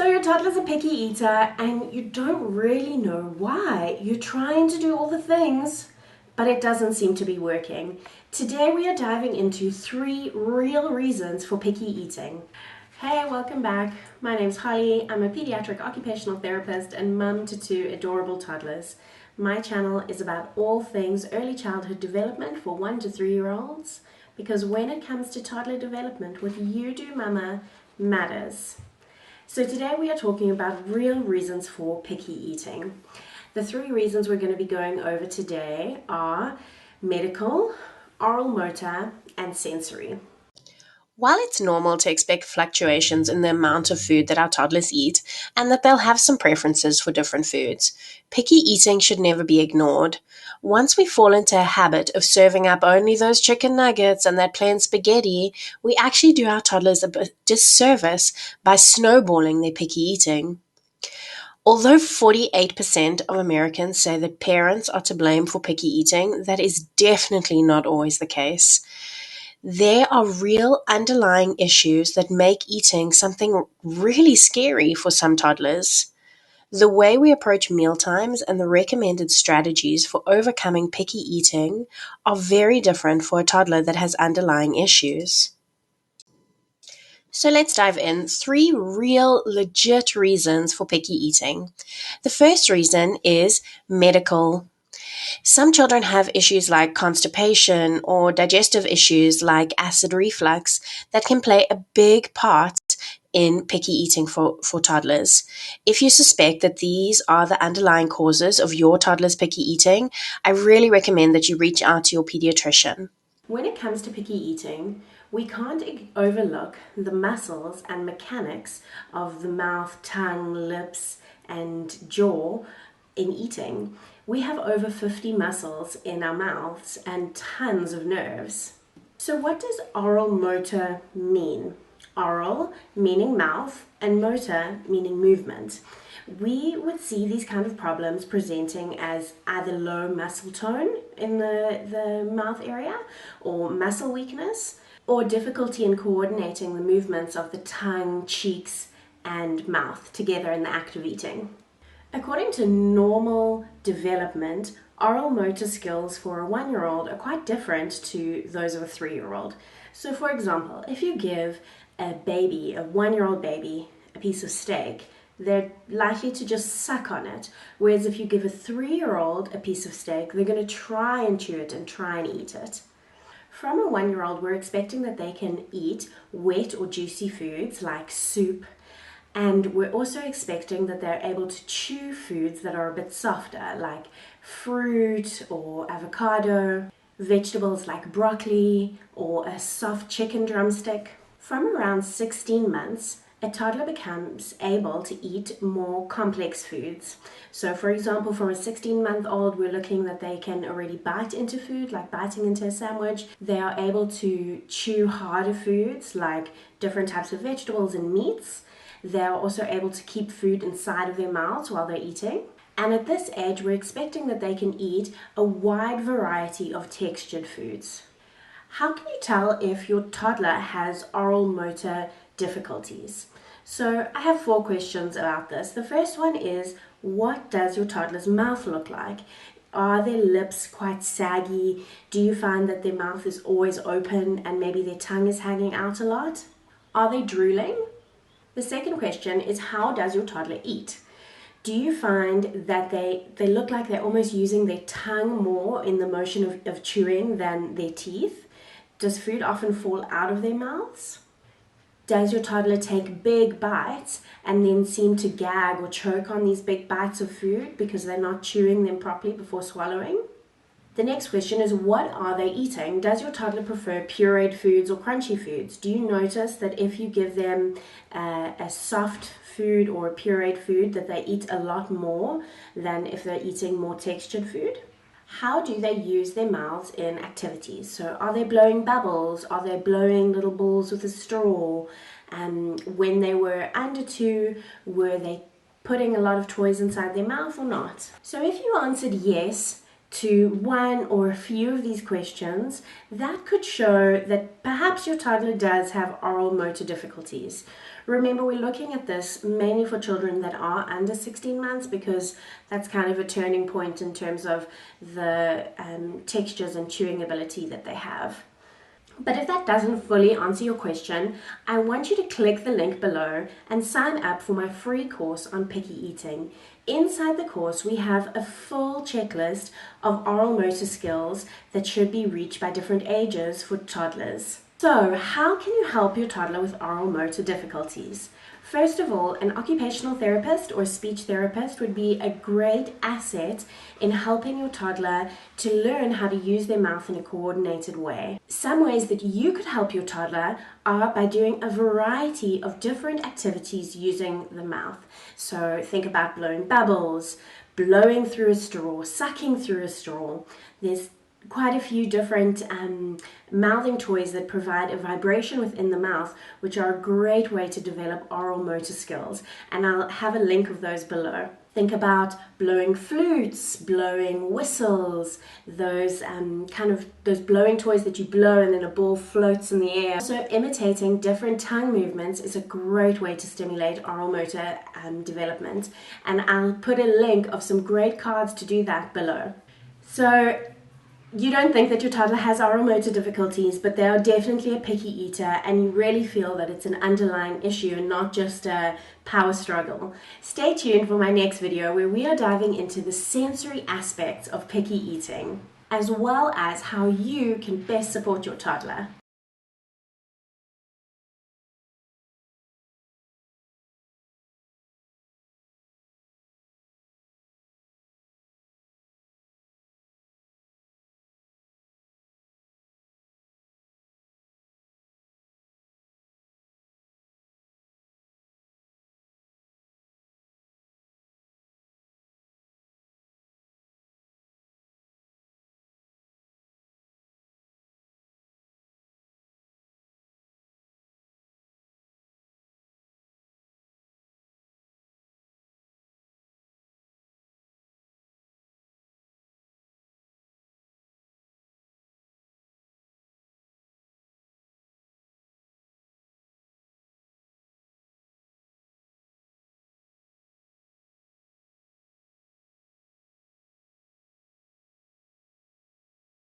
So your toddler's a picky eater and you don't really know why. You're trying to do all the things, but it doesn't seem to be working. Today we are diving into 3 real reasons for picky eating. Hey, welcome back. My name's Holly. I'm a pediatric occupational therapist and mum to 2 adorable toddlers. My channel is about all things early childhood development for 1 to 3-year-olds, because when it comes to toddler development, what you do, mama, matters. So today we are talking about real reasons for picky eating. The 3 reasons we're going to be going over today are medical, oral motor, and sensory. While it's normal to expect fluctuations in the amount of food that our toddlers eat and that they'll have some preferences for different foods, picky eating should never be ignored. Once we fall into a habit of serving up only those chicken nuggets and that plain spaghetti, we actually do our toddlers a disservice by snowballing their picky eating. Although 48% of Americans say that parents are to blame for picky eating, that is definitely not always the case. There are real underlying issues that make eating something really scary for some toddlers. The way we approach mealtimes and the recommended strategies for overcoming picky eating are very different for a toddler that has underlying issues. So let's dive in. 3 real, legit reasons for picky eating. The first reason is medical. Some children have issues like constipation or digestive issues like acid reflux that can play a big part in picky eating for toddlers. If you suspect that these are the underlying causes of your toddler's picky eating, I really recommend that you reach out to your pediatrician. When it comes to picky eating, we can't overlook the muscles and mechanics of the mouth, tongue, lips, and jaw in eating. We have over 50 muscles in our mouths and tons of nerves. So what does oral motor mean? Oral meaning mouth and motor meaning movement. We would see these kind of problems presenting as either low muscle tone in the mouth area, or muscle weakness, or difficulty in coordinating the movements of the tongue, cheeks, and mouth together in the act of eating. According to normal development, oral motor skills for a 1-year-old are quite different to those of a 3-year-old. So for example, if you give a 1-year-old baby, a piece of steak, they're likely to just suck on it. Whereas if you give a 3-year-old a piece of steak, they're going to try and chew it and try and eat it. From a 1-year-old, we're expecting that they can eat wet or juicy foods like soup, and we're also expecting that they're able to chew foods that are a bit softer, like fruit or avocado, vegetables like broccoli, or a soft chicken drumstick. From around 16 months, a toddler becomes able to eat more complex foods. So for example, for a 16-month-old, we're looking that they can already bite into food, like biting into a sandwich. They are able to chew harder foods, like different types of vegetables and meats. They are also able to keep food inside of their mouths while they're eating. And at this age, we're expecting that they can eat a wide variety of textured foods. How can you tell if your toddler has oral motor difficulties? So I have 4 questions about this. The first one is, what does your toddler's mouth look like? Are their lips quite saggy? Do you find that their mouth is always open and maybe their tongue is hanging out a lot? Are they drooling? The second question is, how does your toddler eat? Do you find that they look like they're almost using their tongue more in the motion of chewing than their teeth? Does food often fall out of their mouths? Does your toddler take big bites and then seem to gag or choke on these big bites of food because they're not chewing them properly before swallowing? The next question is, what are they eating? Does your toddler prefer pureed foods or crunchy foods? Do you notice that if you give them a soft food or a pureed food, that they eat a lot more than if they're eating more textured food? How do they use their mouths in activities? So are they blowing bubbles? Are they blowing little balls with a straw? When they were under 2, were they putting a lot of toys inside their mouth or not? So if you answered yes to one or a few of these questions, that could show that perhaps your toddler does have oral motor difficulties. Remember, we're looking at this mainly for children that are under 16 months because that's kind of a turning point in terms of the textures and chewing ability that they have. But if that doesn't fully answer your question, I want you to click the link below and sign up for my free course on picky eating. Inside the course, we have a full checklist of oral motor skills that should be reached by different ages for toddlers. So, how can you help your toddler with oral motor difficulties? First of all, an occupational therapist or speech therapist would be a great asset in helping your toddler to learn how to use their mouth in a coordinated way. Some ways that you could help your toddler are by doing a variety of different activities using the mouth. So think about blowing bubbles, blowing through a straw, sucking through a straw. There's quite a few different mouthing toys that provide a vibration within the mouth, which are a great way to develop oral motor skills, and I'll have a link of those below. Think about blowing flutes, blowing whistles, those those blowing toys that you blow and then a ball floats in the air. Also, imitating different tongue movements is a great way to stimulate oral motor development, and I'll put a link of some great cards to do that below. So you don't think that your toddler has oral motor difficulties, but they are definitely a picky eater, and you really feel that it's an underlying issue and not just a power struggle. Stay tuned for my next video where we are diving into the sensory aspects of picky eating, as well as how you can best support your toddler.